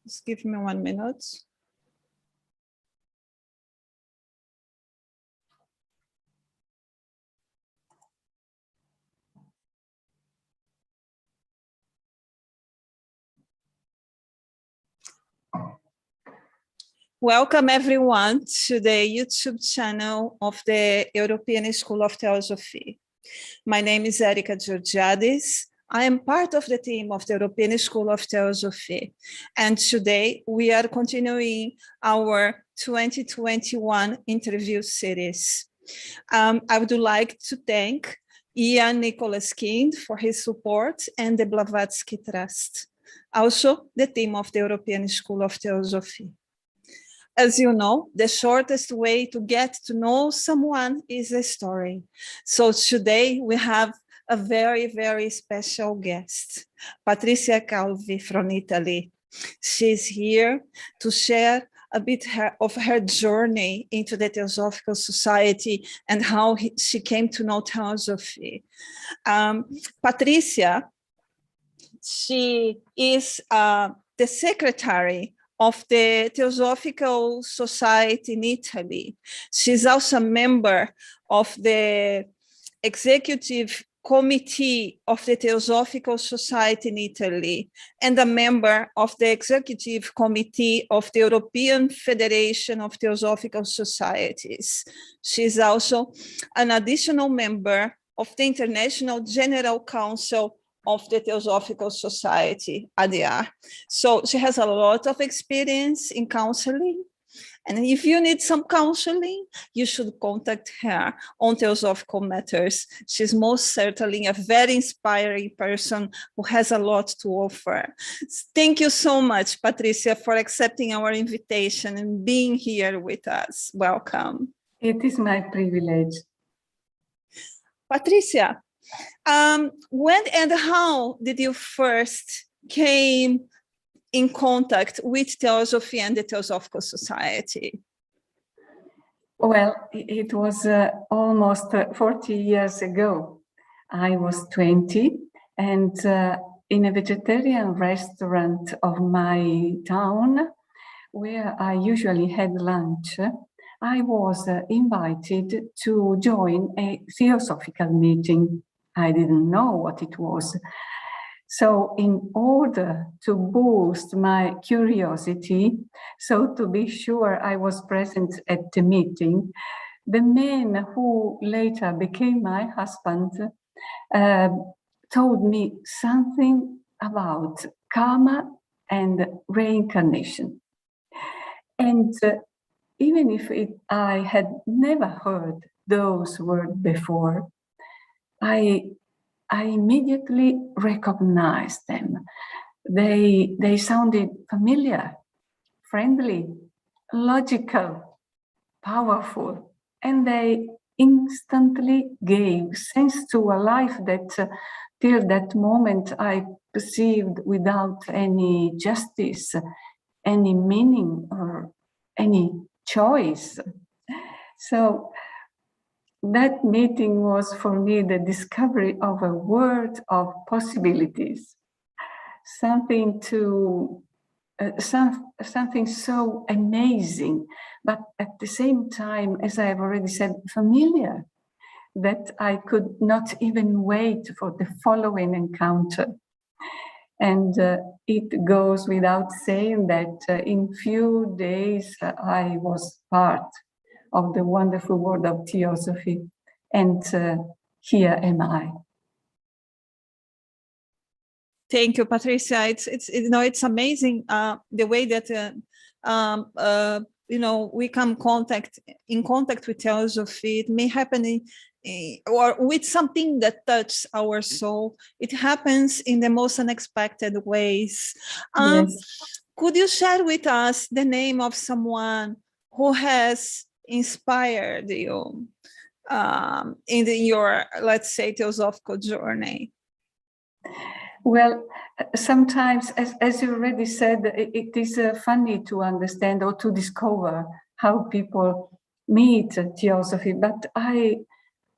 Just give me 1 minute. Welcome everyone to the YouTube channel of the European School of Theosophy. My name is Erika Georgiadis. I am part of the team of the European School of Theosophy. And today we are continuing our 2021 interview series. I would like to thank Ian Nicholas Kind for his support and the Blavatsky Trust. Also the team of the European School of Theosophy. As you know, the shortest way to get to know someone is a story. So today we have a very, very special guest, Patrizia Calvi from Italy. She's here to share a bit of her journey into the Theosophical Society and how she came to know Theosophy. Patrizia, she is the secretary of the Theosophical Society in Italy. She's also a member of the executive committee of the Theosophical Society in Italy and a member of the executive committee of the European Federation of Theosophical Societies. She's also an additional member of the International General Council of the Theosophical Society, ADR. So she has a lot of experience in counseling. And if you need some counseling, you should contact her on Theosophical matters. She's most certainly a very inspiring person who has a lot to offer. Thank you so much, Patrizia, for accepting our invitation and being here with us. Welcome. It is my privilege. Patrizia, when and how did you first came in contact with Theosophy and the Theosophical Society? Well, it was almost 40 years ago. I was 20 and in a vegetarian restaurant of my town, where I usually had lunch, I was invited to join a theosophical meeting. I didn't know what it was. So in order to boost my curiosity, so to be sure I was present at the meeting, the man who later became my husband told me something about karma and reincarnation. And even if I had never heard those words before, I immediately recognized them. They sounded familiar, friendly, logical, powerful, and they instantly gave sense to a life that till that moment I perceived without any justice, any meaning, or any choice. So that meeting was for me the discovery of a world of possibilities, something so amazing, but at the same time, as I have already said, familiar, that I could not even wait for the following encounter. And it goes without saying that in few days I was part of the wonderful world of Theosophy, and here am I. Thank you, Patrizia. It's amazing the way that we come in contact with Theosophy. It may happen or with something that touches our soul. It happens in the most unexpected ways. Yes. Could you share with us the name of someone who has inspired you in your, let's say, theosophical journey? Well, sometimes, as you already said, it is funny to understand or to discover how people meet Theosophy, but I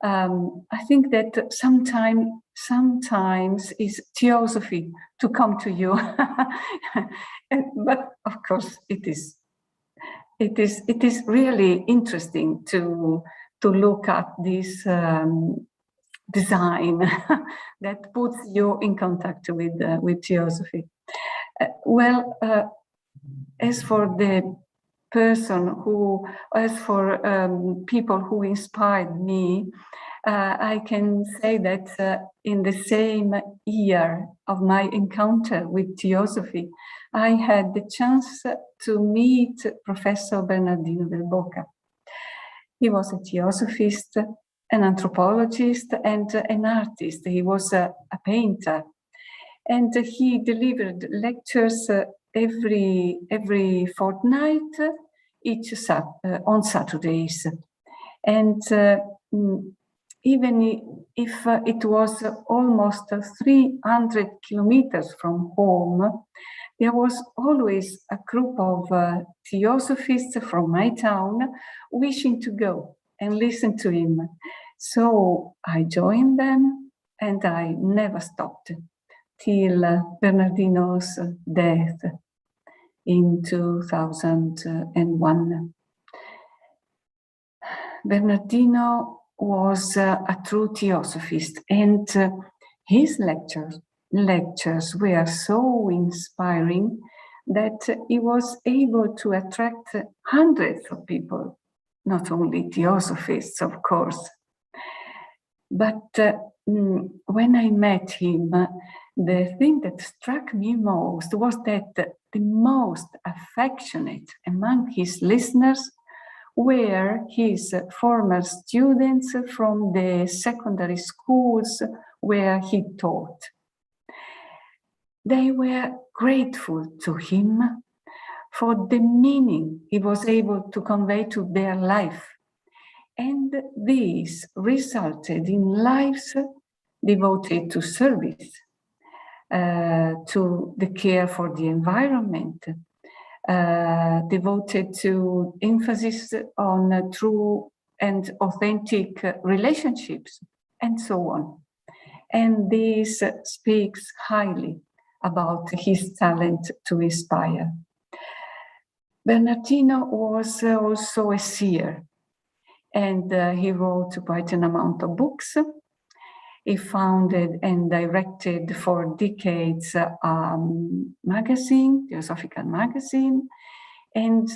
I think that sometimes is Theosophy to come to you, but of course it is really interesting to look at this design that puts you in contact with Theosophy. As for the person who, as for people who inspired me, I can say that in the same year of my encounter with Theosophy, I had the chance to meet Professor Bernardino del Boca. He was a theosophist, an anthropologist, and an artist. He was a painter. And he delivered lectures every fortnight, on Saturdays. And even if it was almost 300 kilometers from home, there was always a group of theosophists from my town wishing to go and listen to him. So I joined them, and I never stopped till Bernardino's death in 2001. Bernardino was a true theosophist, and his lectures were so inspiring that he was able to attract hundreds of people, not only theosophists, of course. But when I met him, the thing that struck me most was that the most affectionate among his listeners were his former students from the secondary schools where he taught. They were grateful to him for the meaning he was able to convey to their life. And this resulted in lives devoted to service, to the care for the environment, devoted to emphasis on true and authentic relationships, and so on. And this speaks highly about his talent to inspire. Bernardino was also a seer, and he wrote quite an amount of books. He founded and directed for decades a magazine, Theosophical magazine, and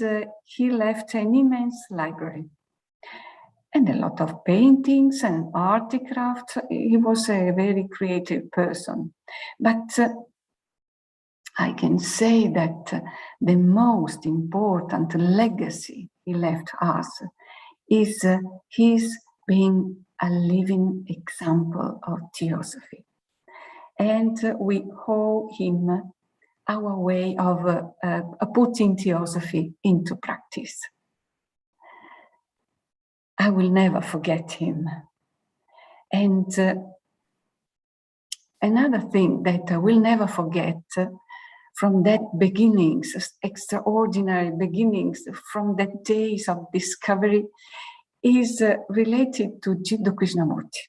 he left an immense library and a lot of paintings and articrafts. He was a very creative person. But I can say that the most important legacy he left us is his being a living example of Theosophy. And we owe him our way of putting Theosophy into practice. I will never forget him. And another thing that I will never forget from that beginnings, extraordinary beginnings, from that days of discovery, is related to Jiddu Krishnamurti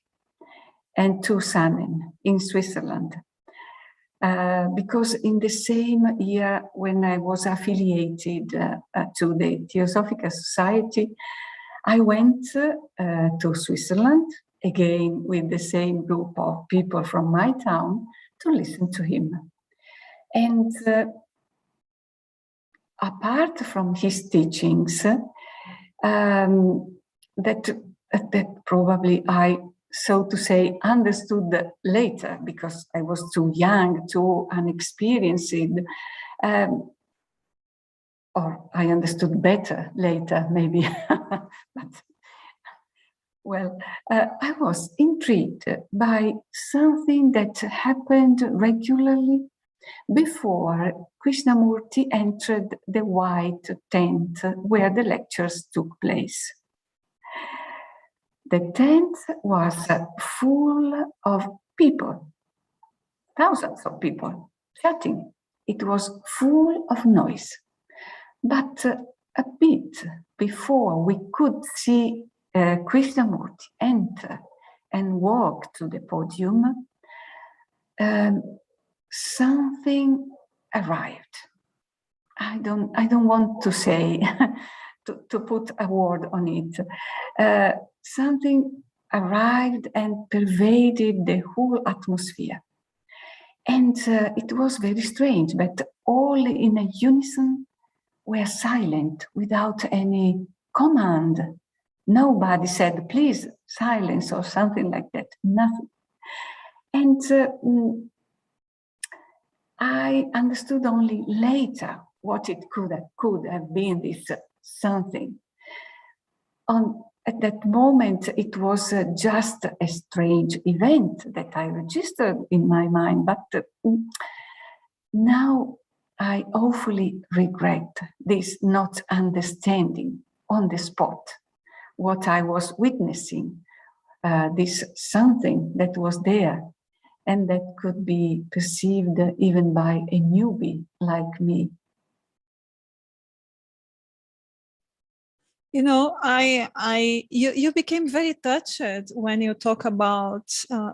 and to Sanen in Switzerland. Because in the same year when I was affiliated to the Theosophical Society, I went to Switzerland, again with the same group of people from my town, to listen to him. And apart from his teachings, that probably I, so to say, understood later because I was too young, too unexperienced, or I understood better later, maybe. But, well, I was intrigued by something that happened regularly before Krishnamurti entered the white tent where the lectures took place. The tent was full of people, thousands of people chatting. It was full of noise. But a bit before we could see Krishnamurti enter and walk to the podium, something arrived. I don't want to say to put a word on it. Something arrived and pervaded the whole atmosphere. And it was very strange, but all in a unison were silent without any command. Nobody said, please, silence or something like that, nothing. And I understood only later what it could have been, this something. At that moment, it was just a strange event that I registered in my mind, but now I awfully regret this not understanding on the spot what I was witnessing, this something that was there and that could be perceived even by a newbie like me. You know, you became very touched when you talk about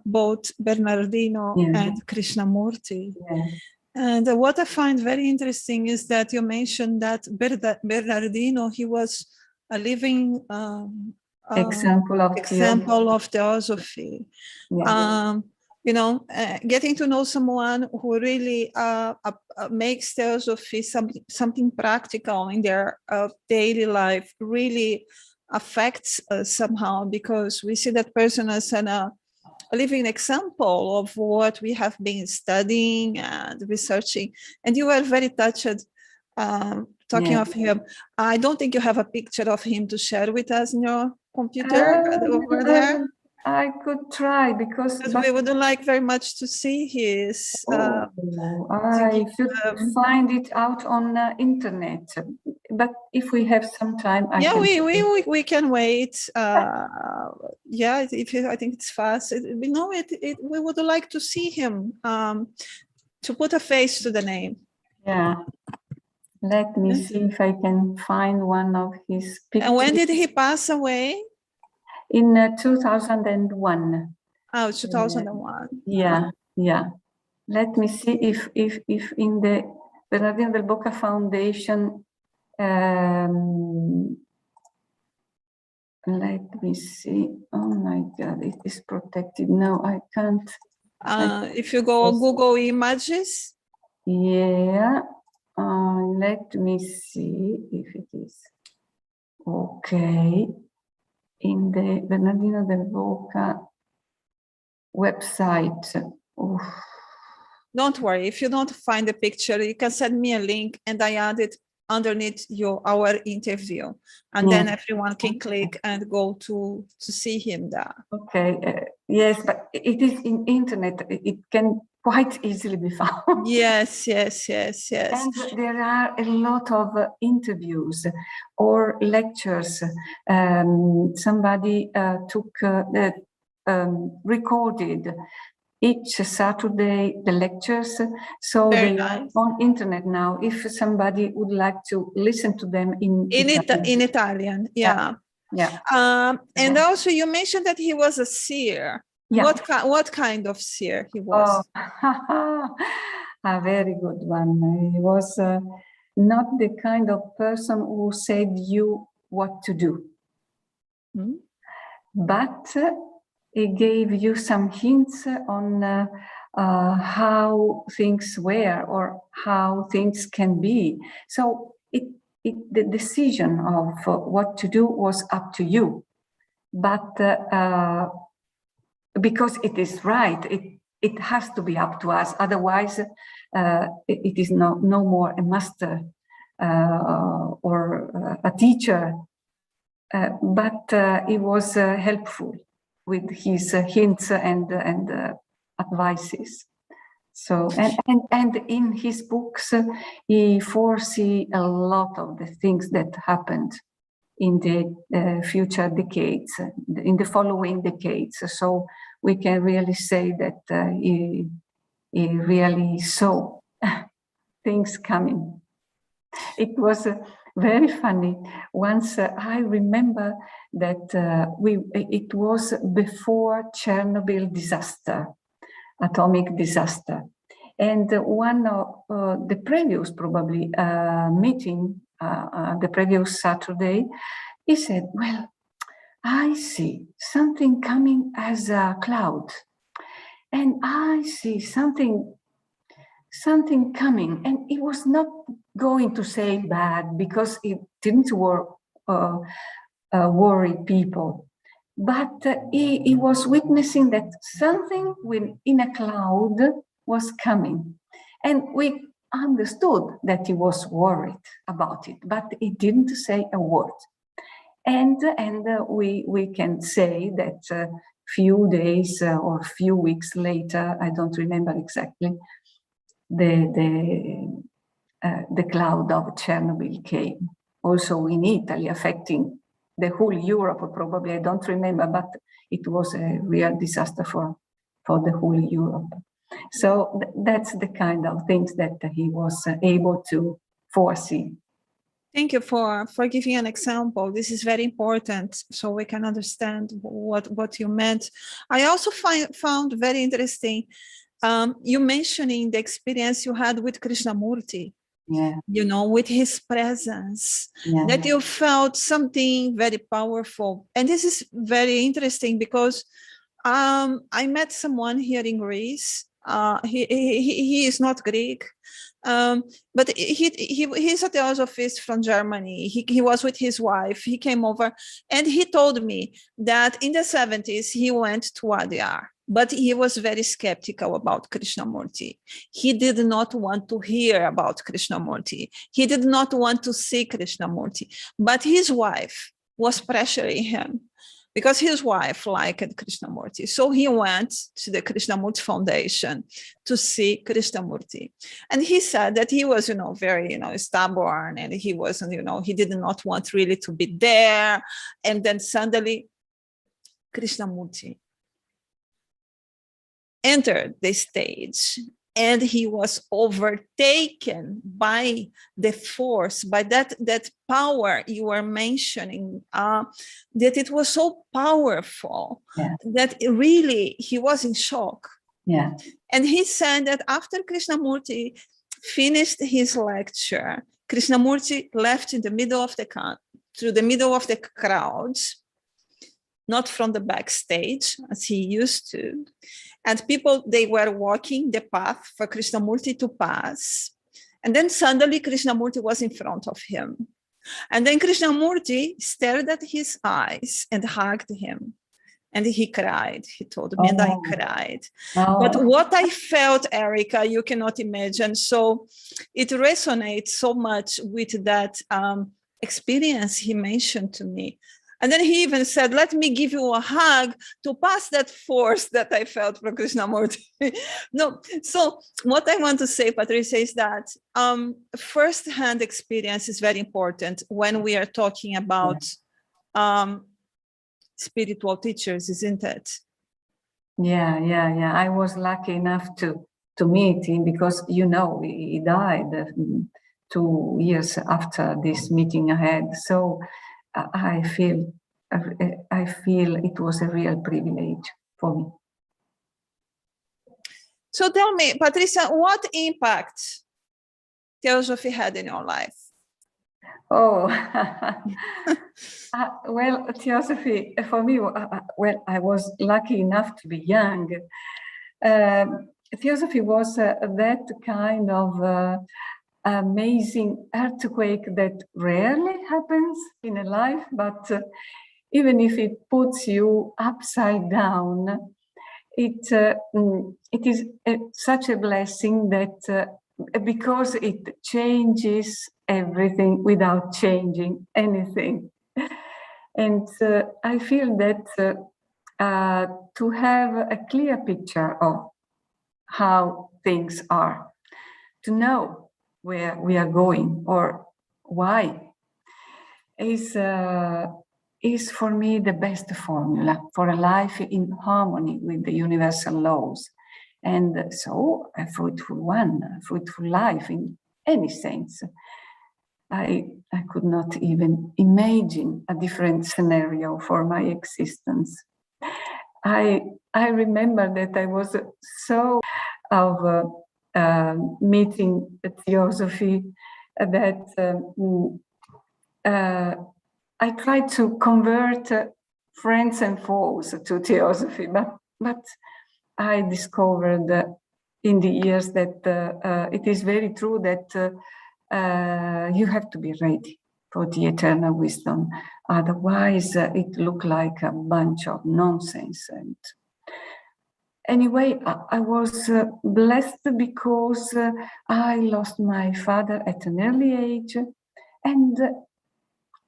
both Bernardino and Krishnamurti. Yeah. And what I find very interesting is that you mentioned that Bernardino, he was a living example of Theosophy. Yeah. You know, getting to know someone who really makes Theosophy something practical in their daily life really affects us somehow, because we see that person as a living example of what we have been studying and researching. And you were very touched talking of him. I don't think you have a picture of him to share with us in your computer over there. I could try because we would like very much to see his. I should find it out on internet. But if we have some time, we can wait. Yeah, I think it's fast. We would like to see him to put a face to the name. Yeah. Let me see if I can find one of his pictures. And when did he pass away? In 2001. Oh, 2001. Yeah. Let me see if in the Bernardino del Bocca Foundation, let me see. Oh my God, it is protected. No, I can't. If you go on Google Images. Yeah. Let me see if it is. Okay. In the Bernardino del Bocca website. Oof. Don't worry, if you don't find the picture, you can send me a link and I add it underneath our interview, and then everyone can click and go to see him there. Okay, yes, but it is in internet. It can quite easily be found. Yes. And there are a lot of interviews or lectures. Somebody recorded each Saturday the lectures, so they are on internet now. If somebody would like to listen to them in Italian, yeah. And also you mentioned that he was a seer. Yeah. What kind of seer he was? A very good one. He was not the kind of person who said you what to do, but he gave you some hints on how things were or how things can be. So the decision of what to do was up to you. But because it is right, it has to be up to us. Otherwise, it is no more a master or a teacher. But he was helpful with his hints and advices. So and in his books, he foresee a lot of the things that happened in the future decades, in the following decades. So we can really say that he really saw things coming. It was very funny. Once I remember that it was before Chernobyl disaster, atomic disaster. And one of the previous probably meeting, the previous Saturday, he said, well, I see something coming as a cloud. And I see something coming. And it was not going to say bad because it didn't worry people. But he was witnessing that something in a cloud was coming. And we understood that he was worried about it, but he didn't say a word. And we can say that few days or few weeks later, I don't remember exactly, the cloud of Chernobyl came. Also in Italy, affecting the whole Europe, probably, I don't remember, but it was a real disaster for the whole Europe. So that's the kind of things that he was able to foresee. Thank you for giving an example. This is very important so we can understand what you meant. I also found very interesting you mentioning the experience you had with Krishnamurti. Yeah. You know, with his presence, yeah. that you felt something very powerful. And this is very interesting because I met someone here in Greece. He is not Greek, but he's a theosophist from Germany. He was with his wife. He came over and he told me that in the 70s he went to Adyar, but he was very skeptical about Krishnamurti. He did not want to hear about Krishnamurti. He did not want to see Krishnamurti, but his wife was pressuring him because his wife liked Krishnamurti. So he went to the Krishnamurti Foundation to see Krishnamurti. And he said that he was, very, stubborn, and he wasn't, he did not want really to be there. And then suddenly Krishnamurti entered the stage, and he was overtaken by the force, by that power you were mentioning, that it was so powerful that really he was in shock. Yeah. And he said that after Krishnamurti finished his lecture, Krishnamurti left in the middle of through the middle of the crowds, not from the backstage as he used to. And people, they were walking the path for Krishnamurti to pass. And then suddenly Krishnamurti was in front of him. And then Krishnamurti stared at his eyes and hugged him. And he cried, he told me, and I cried. But what I felt, Erica, you cannot imagine. So it resonates so much with that experience he mentioned to me. And then he even said, let me give you a hug to pass that force that I felt from Krishnamurti. No, so what I want to say, Patrizia, is that first-hand experience is very important when we are talking about spiritual teachers, isn't it? Yeah. I was lucky enough to meet him because, he died 2 years after this meeting I had. So I feel it was a real privilege for me. So tell me, Patrizia, what impact Theosophy had in your life? Oh, well, Theosophy for me, I was lucky enough to be young. Theosophy was that kind of amazing earthquake that rarely happens in a life, but even if it puts you upside down, it is such a blessing that because it changes everything without changing anything. And I feel that to have a clear picture of how things are, to know where we are going or why, is for me the best formula for a life in harmony with the universal laws. And so a fruitful life in any sense. I could not even imagine a different scenario for my existence. I remember that I was so of meeting Theosophy that I tried to convert friends and foes to Theosophy, but I discovered in the years that it is very true that you have to be ready for the eternal wisdom. Otherwise, it looked like a bunch of nonsense. And anyway, I was blessed because I lost my father at an early age, and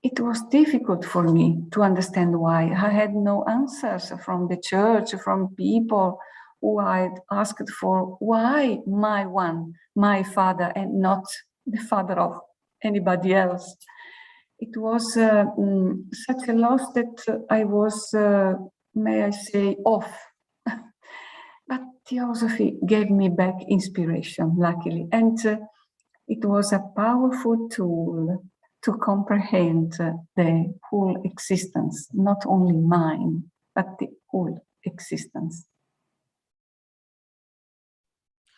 it was difficult for me to understand why. I had no answers from the church, from people who I asked for why my father, and not the father of anybody else. It was such a loss that I was, may I say, off. But Theosophy gave me back inspiration, luckily. And it was a powerful tool to comprehend the whole existence, not only mine, but the whole existence.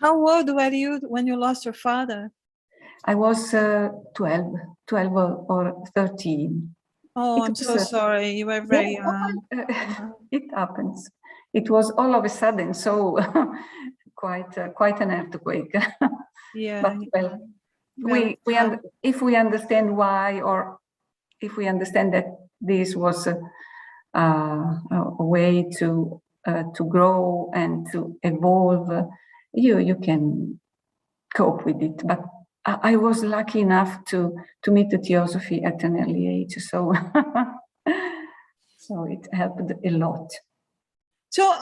How old were you when you lost your father? I was 12 or 13. Oh, I'm so sorry. You were very young. It happens. It was all of a sudden, so quite an earthquake. Yeah. But well, if we understand why, or if we understand that this was a way to grow and to evolve, you can cope with it. But I was lucky enough to meet the Theosophy at an early age, so so it helped a lot. So,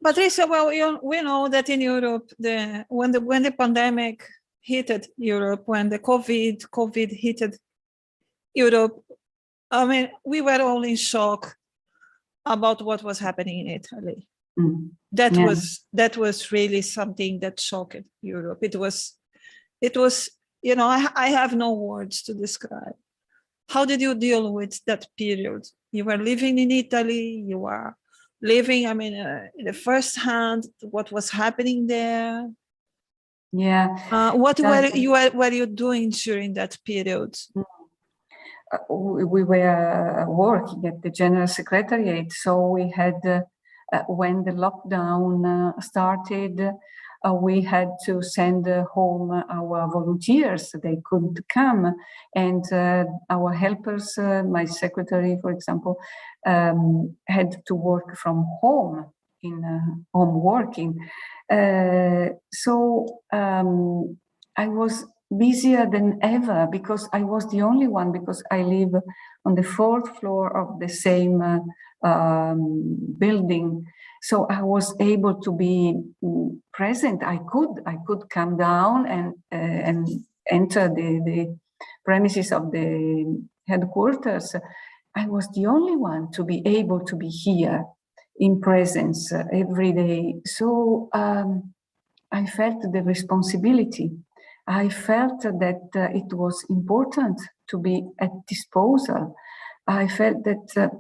Patrizia, well, we know that in Europe, when the pandemic hit Europe, when the COVID hit Europe, I mean, we were all in shock about what was happening in Italy. Mm. That was really something that shocked Europe. It was, you know, I have no words to describe. How did you deal with that period? You were living in Italy, you were living, I mean, the first hand, what was happening there. Yeah. What were you doing during that period? We were working at the General Secretariat, so we had, when the lockdown started, we had to send home our volunteers. They couldn't come, and our helpers, my secretary, for example, had to work from home, in home working. So I was busier than ever because I was the only one, because I live on the 4th floor of the same building. So I was able to be present. I could come down and enter the premises of the headquarters. I was the only one to be able to be here in presence every day. So I felt the responsibility. I felt that it was important to be at disposal. I felt that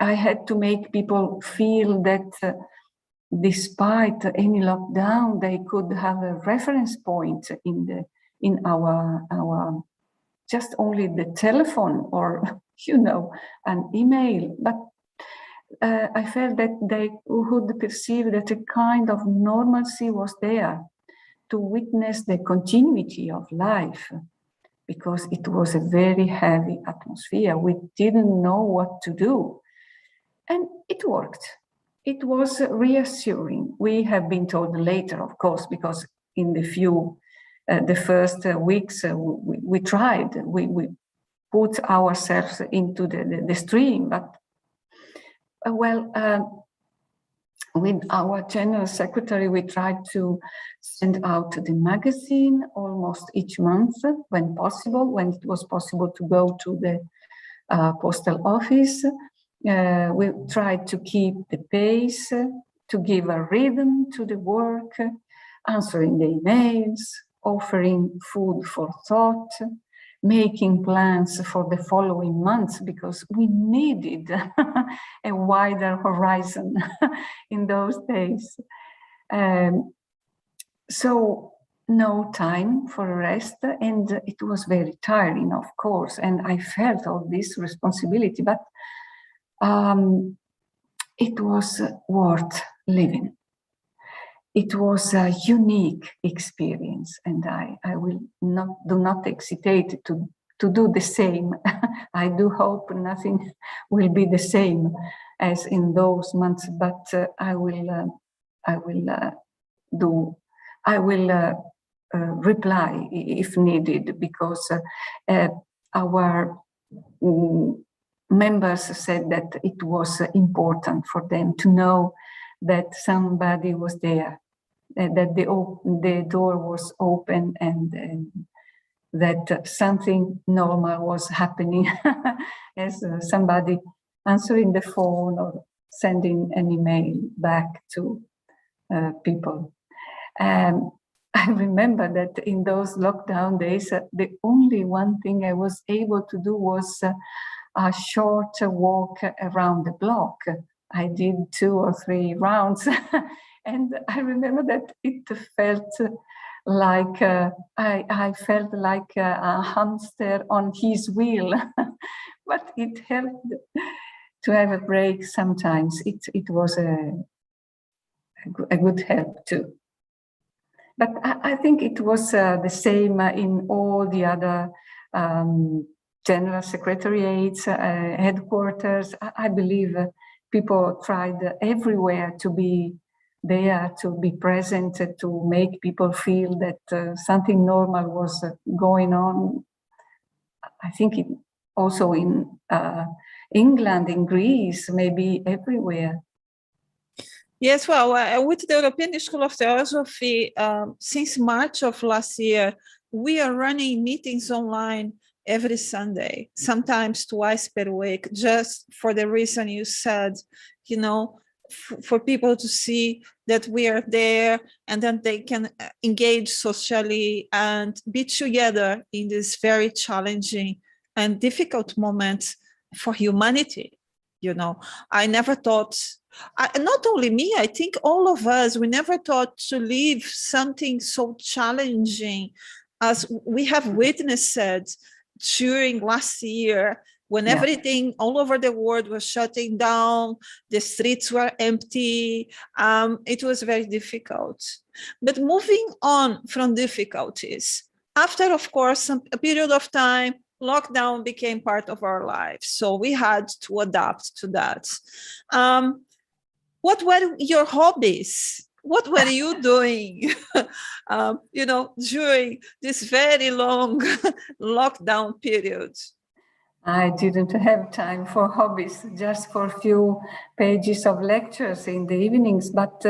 I had to make people feel that despite any lockdown, they could have a reference point in our just only the telephone, or an email. But I felt that they would perceive that a kind of normalcy was there, to witness the continuity of life, because it was a very heavy atmosphere. We didn't know what to do. And it worked. It was reassuring. We have been told later, of course, because in the first weeks, we tried, we put ourselves into the stream, but with our general secretary, we tried to send out the magazine almost each month when possible, when it was possible to go to the postal office. We tried to keep the pace, to give a rhythm to the work, answering the emails, offering food for thought, making plans for the following months because we needed a wider horizon in those days. So no time for rest, and it was very tiring, of course, and I felt all this responsibility, but it was worth living. It was a unique experience, and I will do not hesitate to do the same. I do hope nothing will be the same as in those months, but I will reply if needed, because our members said that it was important for them to know that somebody was there, that the door was open, and that something normal was happening, as somebody answering the phone or sending an email back to people. I remember that in those lockdown days, the only one thing I was able to do was a short walk around the block. I did 2 or 3 rounds, and I remember that it felt like I felt like a hamster on his wheel, but it helped to have a break sometimes. It was a good help too. But I think it was the same in all the other general secretariats, headquarters. I believe people tried everywhere to be there, to be present, to make people feel that something normal was going on. I think it also in England, in Greece, maybe everywhere. Yes, well, with the European School of Theosophy, since March of last year, we are running meetings online every Sunday, sometimes twice per week, just for the reason you said, you know, for people to see that we are there, and then they can engage socially and be together in this very challenging and difficult moment for humanity. You know, I never thought, not only me, I think all of us, we never thought to live something so challenging as we have witnessed during last year, when everything all over the world was shutting down, the streets were empty. It was very difficult. But moving on from difficulties, after, of course, a period of time, lockdown became part of our lives. So we had to adapt to that. What were your hobbies? What were you doing, you know, during this very long lockdown period? I didn't have time for hobbies, just for a few pages of lectures in the evenings, but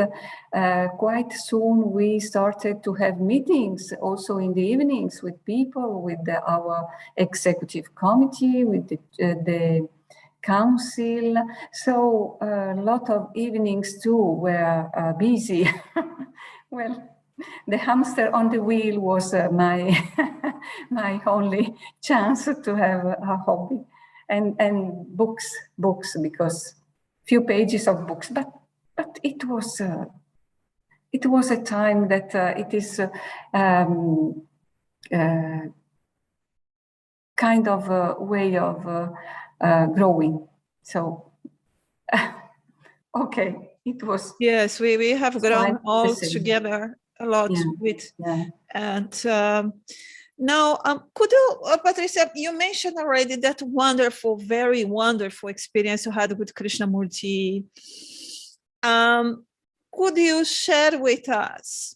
quite soon we started to have meetings also in the evenings with people, with our executive committee, with the council. So a lot of evenings too were busy. Well, the hamster on the wheel was my my only chance to have a hobby, and books, because few pages of books, but it was a time that it is kind of a way of growing. So okay, it was. Yes, we have grown all together a lot with, and now could you, Patrizia, you mentioned already that wonderful, very wonderful experience you had with Krishnamurti. Could you share with us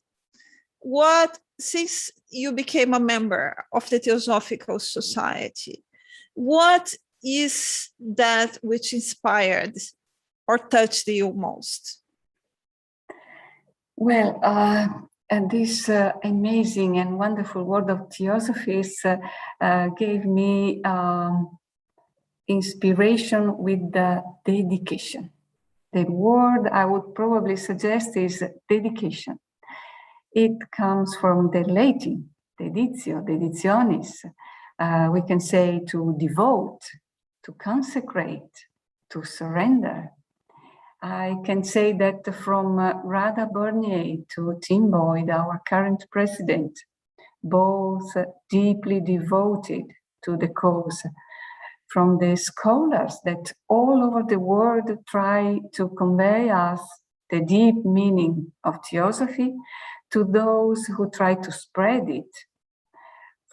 what, since you became a member of the Theosophical Society, what is that which inspired or touched you most? Well, and this amazing and wonderful world of Theosophies gave me inspiration with the dedication. The word I would probably suggest is dedication. It comes from the Latin, deditio, deditionis, We can say to devote, to consecrate, to surrender. I can say that from Radha Bernier to Tim Boyd, our current president, both deeply devoted to the cause. From the scholars that all over the world try to convey us the deep meaning of Theosophy, to those who try to spread it,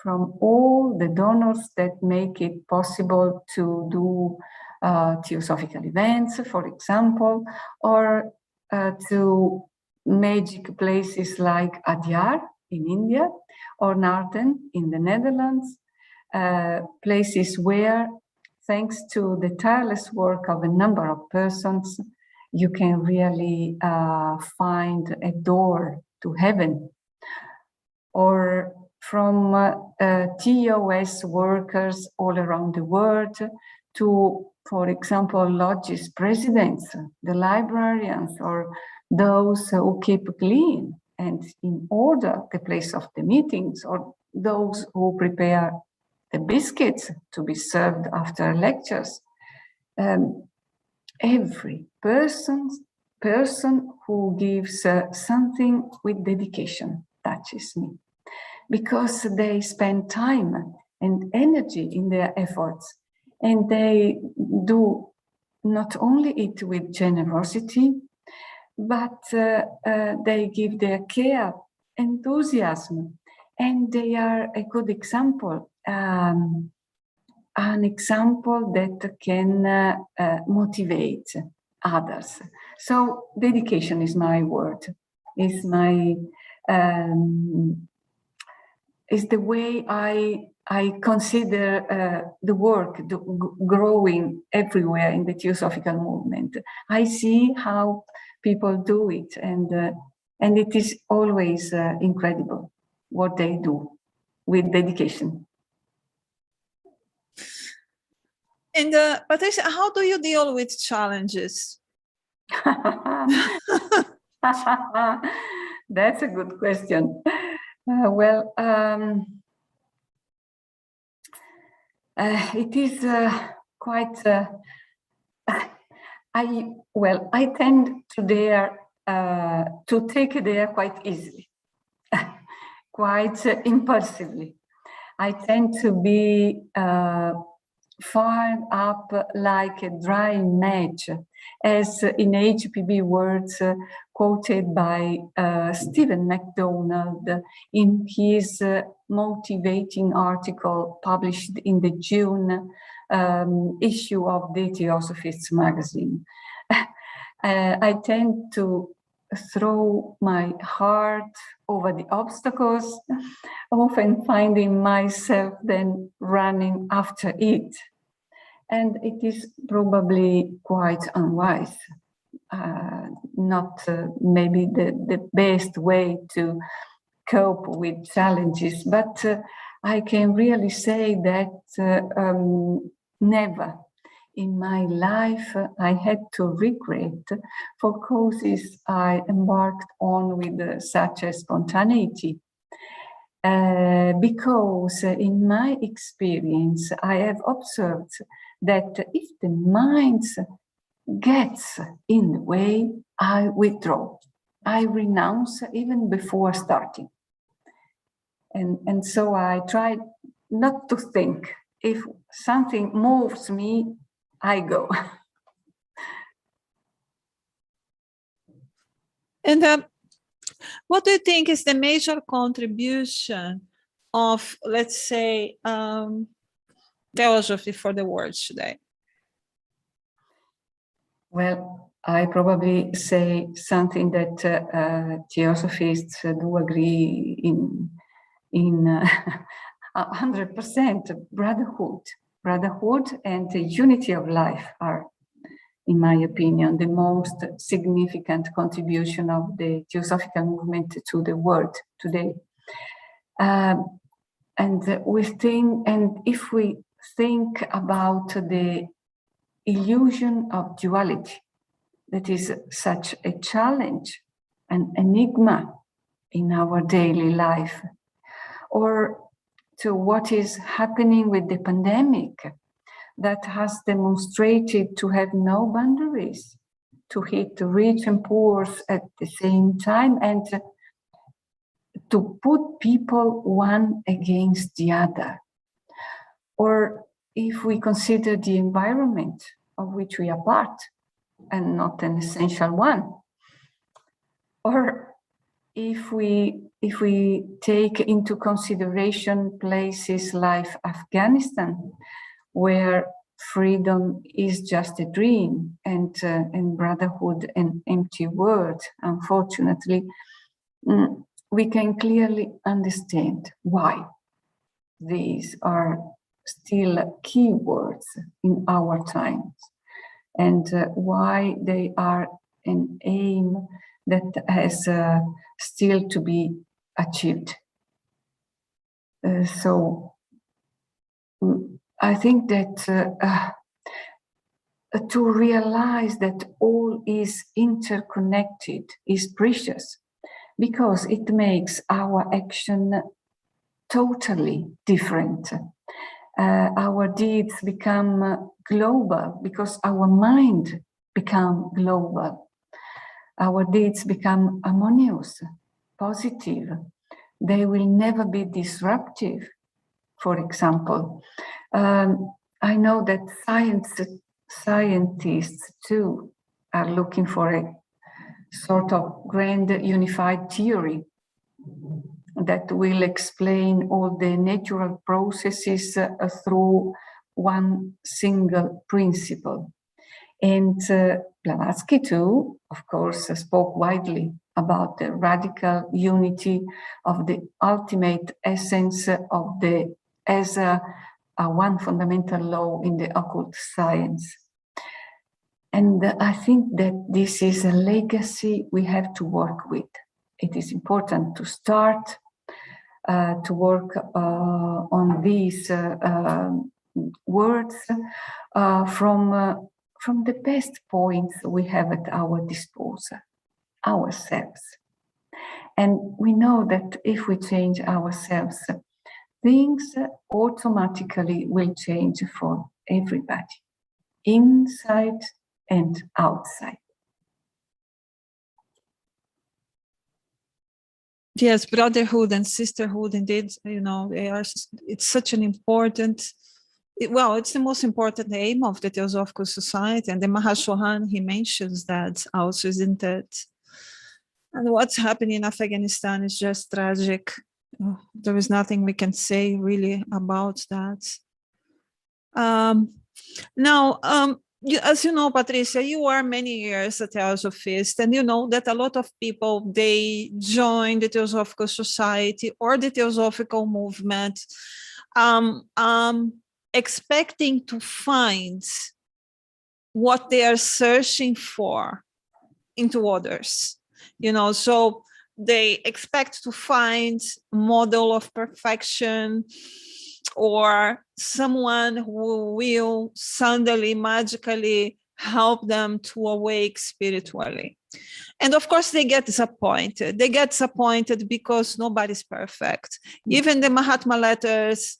from all the donors that make it possible to do Theosophical events, for example, or to magic places like Adyar in India, or Naarden in the Netherlands, places where, thanks to the tireless work of a number of persons, you can really find a door to heaven. Or from TOS workers all around the world to, for example, lodges presidents, the librarians, or those who keep clean and in order the place of the meetings, or those who prepare the biscuits to be served after lectures. Every person who gives something with dedication touches me, because they spend time and energy in their efforts, and they do not only it with generosity, but they give their care, enthusiasm, and they are a good example, an example that can motivate others. So dedication is my word, is my is the way I consider the work growing everywhere in the Theosophical movement. I see how people do it, and it is always incredible what they do with dedication. And Patrizia, how do you deal with challenges? That's a good question. It is quite. I tend to take dare quite easily, quite impulsively. I tend to be fired up like a dry match, as in HPB words quoted by Stephen MacDonald in his motivating article published in the June issue of the Theosophists magazine. I tend to throw my heart over the obstacles, often finding myself then running after it. And it is probably quite unwise, not maybe the best way to cope with challenges, but I can really say that never in my life I had to regret for causes I embarked on with such a spontaneity. Because in my experience, I have observed that if the mind gets in the way, I withdraw. I renounce even before starting. And so I try not to think. If something moves me, I go. And what do you think is the major contribution of, let's say, Theosophy for the world today? Well, I probably say something that Theosophists do agree in 100%. Brotherhood and the unity of life are, in my opinion, the most significant contribution of the Theosophical movement to the world today. And if we think about the illusion of duality, that is such a challenge, an enigma in our daily life, or to what is happening with the pandemic that has demonstrated to have no boundaries, to hit the rich and poor at the same time, and to put people one against the other. Or if we consider the environment of which we are part and not an essential one, or if we take into consideration places like Afghanistan, where freedom is just a dream and brotherhood an empty word, unfortunately, we can clearly understand why these are still key words in our times, and why they are an aim that has still to be achieved. So I think that to realize that all is interconnected is precious, because it makes our action totally different. Our deeds become global because our mind becomes global. Our deeds become harmonious, positive. They will never be disruptive. For example, I know that scientists too are looking for a sort of grand unified theory that will explain all the natural processes through one single principle. And Blavatsky too, of course, spoke widely about the radical unity of the ultimate essence of the as a one fundamental law in the occult science. And I think that this is a legacy we have to work with. It is important to start to work on these words from the best points we have at our disposal, ourselves. And we know that if we change ourselves, things automatically will change for everybody, inside and outside. Yes, brotherhood and sisterhood, indeed, they are, it's such an important, it's the most important aim of the Theosophical Society, and the Mahashohan, he mentions that also, isn't it? And what's happening in Afghanistan is just tragic. There is nothing we can say really about that. Now, as you know, Patrizia, you are many years a Theosophist, and you know that a lot of people, they join the Theosophical Society or the Theosophical movement expecting to find what they are searching for into others, so they expect to find a model of perfection or someone who will suddenly, magically help them to awake spiritually. And of course, they get disappointed. They get disappointed because nobody's perfect. Even the Mahatma letters,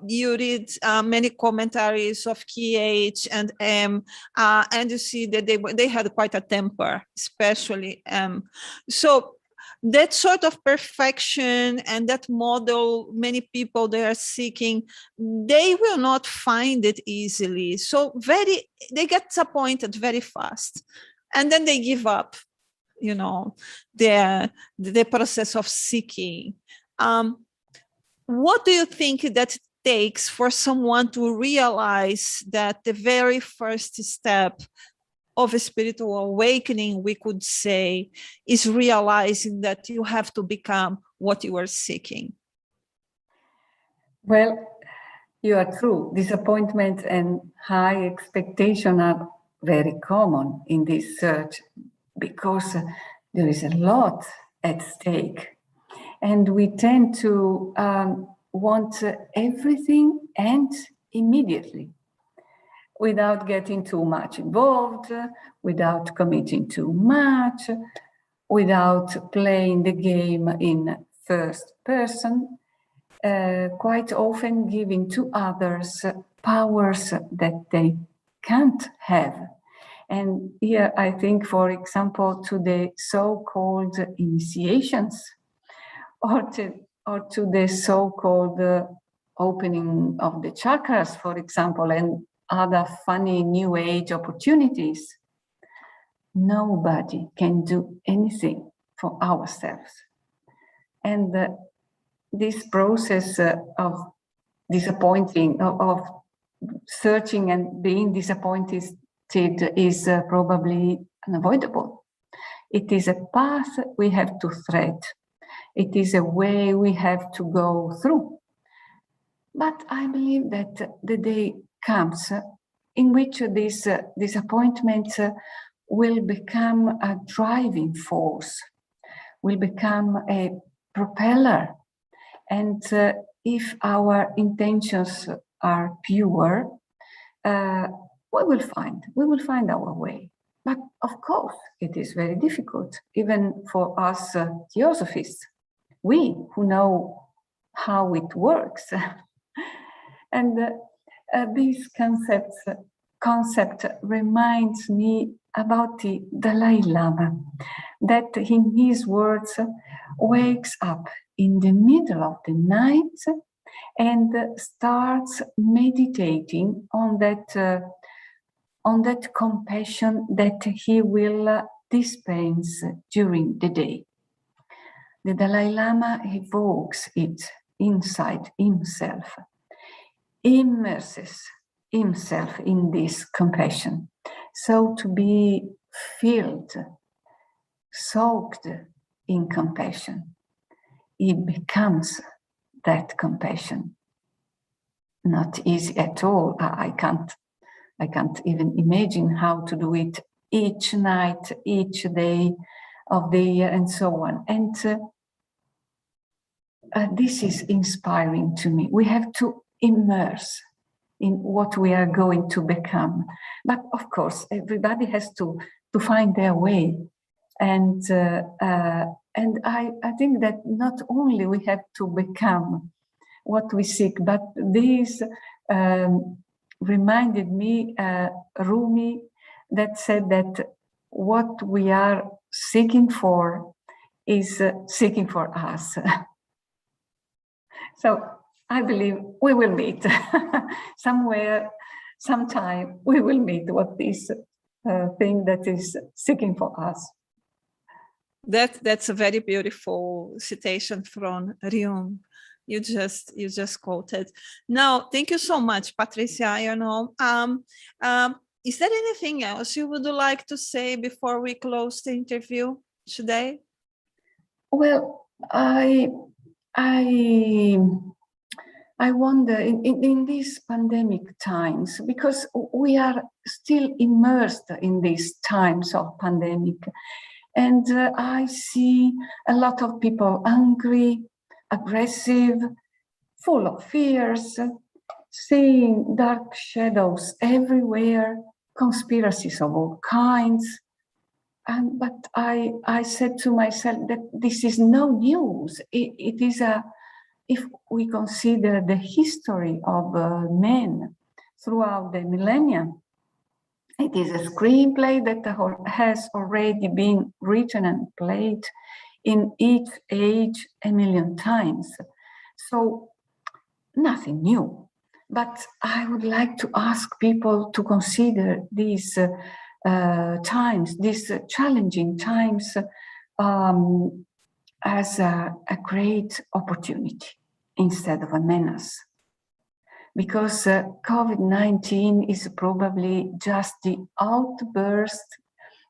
you read many commentaries of KH and M, and you see that they had quite a temper, especially M. So that sort of perfection and that model, many people they are seeking, they will not find it easily. So they get disappointed very fast, and then they give up, the process of seeking. What do you think that it takes for someone to realize that the very first step of a spiritual awakening, we could say, is realizing that you have to become what you are seeking? Well, you are true. Disappointment and high expectation are very common in this search because there is a lot at stake. And we tend to want everything and immediately, without getting too much involved, without committing too much, without playing the game in first person. quite often giving to others powers that they can't have. And here I think, for example, to the so-called initiations, or to the so-called opening of the chakras, for example, and other funny new age opportunities. Nobody can do anything for ourselves. And this process of disappointing, of searching and being disappointed is probably unavoidable. It is a path we have to tread. It is a way we have to go through. But I believe that the day comes in which these disappointments will become a driving force, will become a propeller. And if our intentions are pure, we will find our way. But of course, it is very difficult, even for us Theosophists, we who know how it works. And this concept reminds me about the Dalai Lama, that in his words wakes up in the middle of the night and starts meditating on that compassion that he will dispense during the day. The Dalai Lama evokes it inside himself, immerses himself in this compassion. So to be filled, soaked in compassion, he becomes that compassion. Not easy at all. I can't even imagine how to do it each night, each day of the year, and so on. And this is inspiring to me. We have to immerse in what we are going to become. But of course, everybody has to find their way. And I think that not only we have to become what we seek, but this reminded me, Rumi, that said that what we are seeking for is seeking for us. So I believe we will meet somewhere, sometime. We will meet what this thing that is seeking for us. That's a very beautiful citation from Rumi. You just quoted. Now, thank you so much, Patrizia. Is there anything else you would like to say before we close the interview today? Well, I wonder in these pandemic times, because we are still immersed in these times of pandemic, and I see a lot of people angry, aggressive, full of fears, seeing dark shadows everywhere, conspiracies of all kinds. But I said to myself that this is no news. It is if we consider the history of men throughout the millennia, it is a screenplay that has already been written and played in each age 1,000,000 times. So nothing new. But I would like to ask people to consider these times, these challenging times, as a great opportunity instead of a menace. Because COVID-19 is probably just the outburst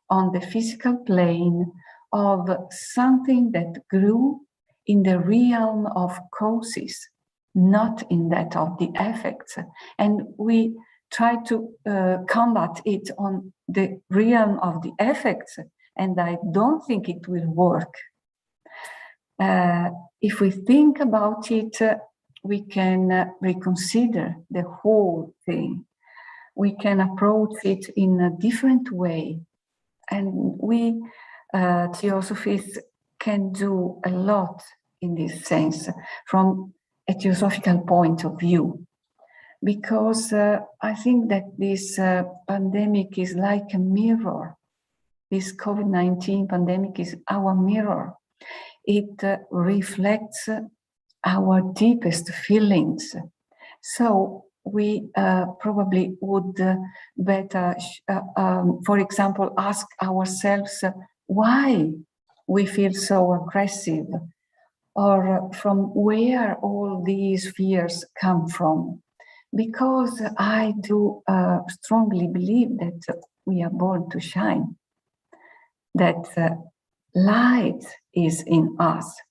on the physical plane of something that grew in the realm of causes, not in that of the effects. And we try to combat it on the realm of the effects, and I don't think it will work. If we think about it, we can reconsider the whole thing. We can approach it in a different way. And we, Theosophists, can do a lot in this sense, from a theosophical point of view, because I think that this pandemic is like a mirror. This COVID-19 pandemic is our mirror. It reflects our deepest feelings. So we probably would better, for example, ask ourselves why we feel so aggressive, or from where all these fears come from. Because I do strongly believe that we are born to shine, that light is in us.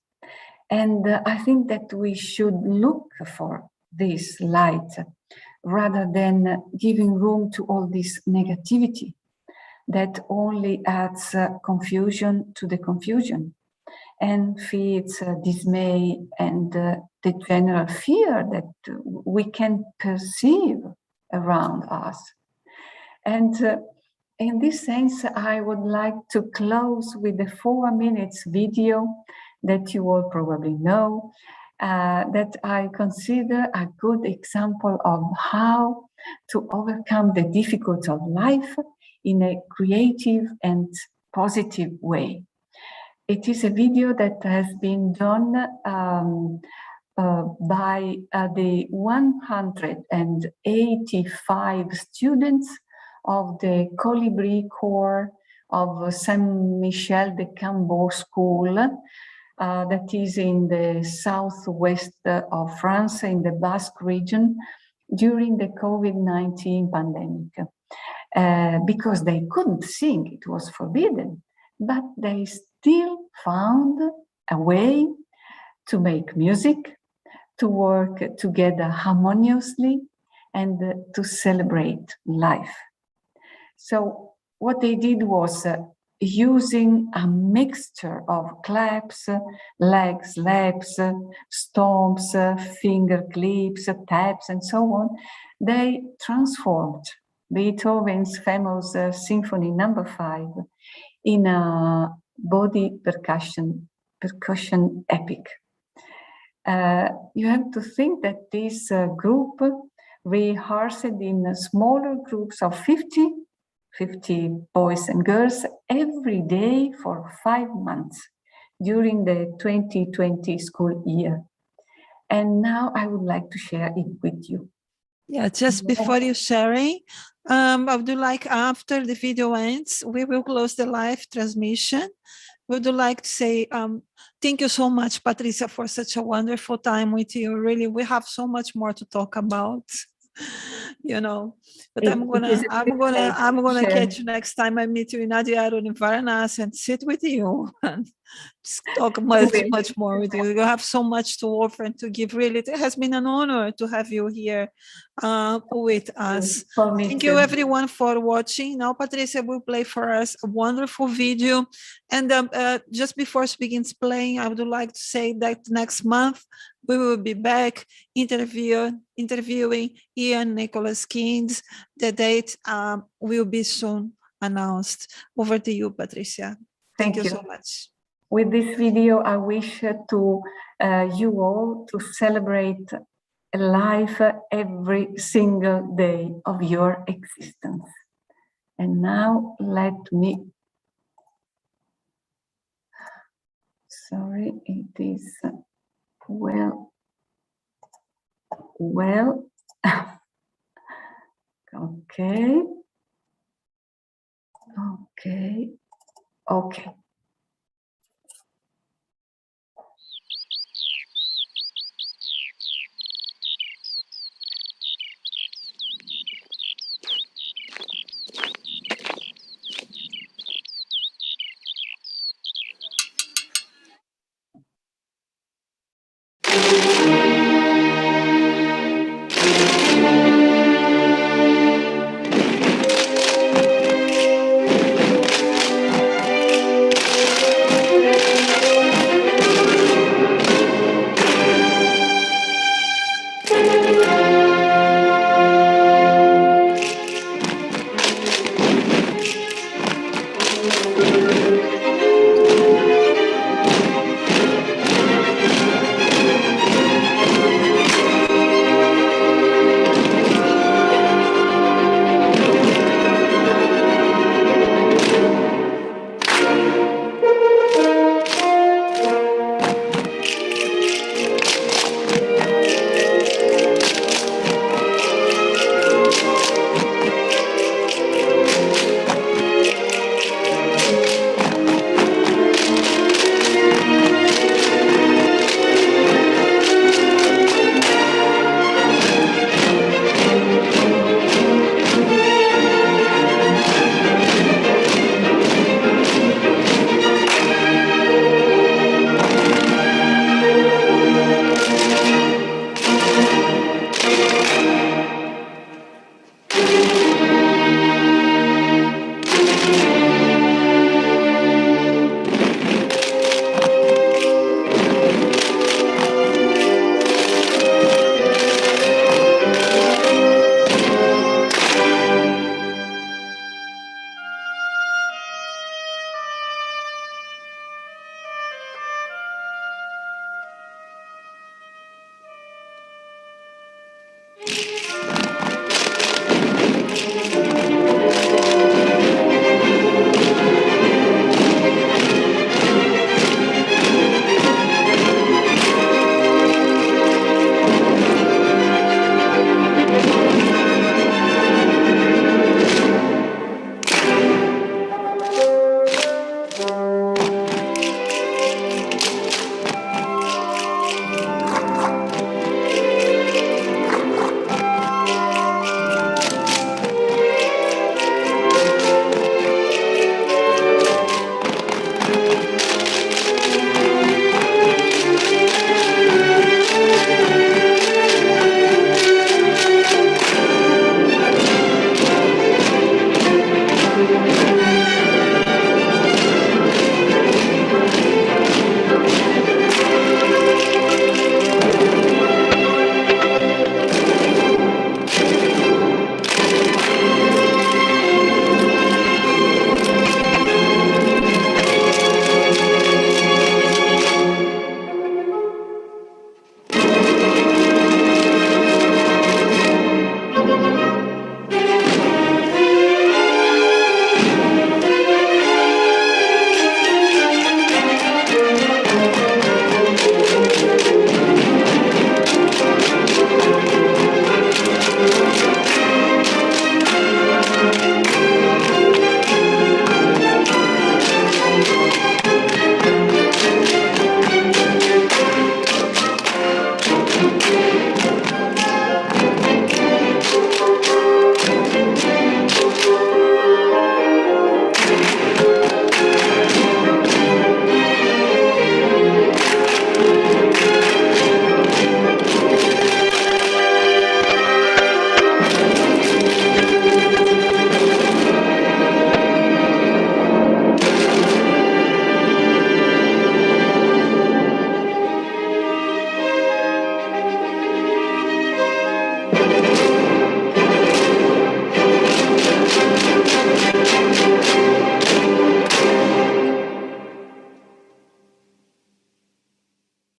And I think that we should look for this light rather than giving room to all this negativity that only adds confusion to the confusion and feeds dismay and the general fear that we can perceive around us. And in this sense, I would like to close with a 4 minutes video that you all probably know, that I consider a good example of how to overcome the difficulties of life in a creative and positive way. It is a video that has been done by the 185 students of the Colibri Corps of Saint-Michel de Cambo School, that is in the southwest of France, in the Basque region, during the COVID-19 pandemic. Because they couldn't sing, it was forbidden, but they still found a way to make music, to work together harmoniously, and to celebrate life. So what they did was using a mixture of claps, legs, laps, stomps, finger clips, taps, and so on. They transformed Beethoven's famous Symphony No. 5 in a body percussion epic. You have to think that this group rehearsed in smaller groups of 50 boys and girls every day for 5 months during the 2020 school year. And now I would like to share it with you. Yeah, just before you sharing, I would like, after the video ends, we will close the live transmission. Would you like to say thank you so much, Patrizia, for such a wonderful time with you. Really, we have so much more to talk about, you know. But I'm gonna catch you next time I meet you in Adyar in Varanasi and sit with you and just talk much more with you. You have so much to offer and to give. Really, it has been an honor to have you here with us. Thank you everyone for watching. Now Patrizia will play for us a wonderful video. And just before she begins playing, I would like to say that next month we will be back interviewing Ian Nicholas Keynes. The date will be soon announced. Over to you, Patrizia. Thank you so much. With this video, I wish to you all to celebrate life every single day of your existence. And now let me, sorry, it is, well, okay.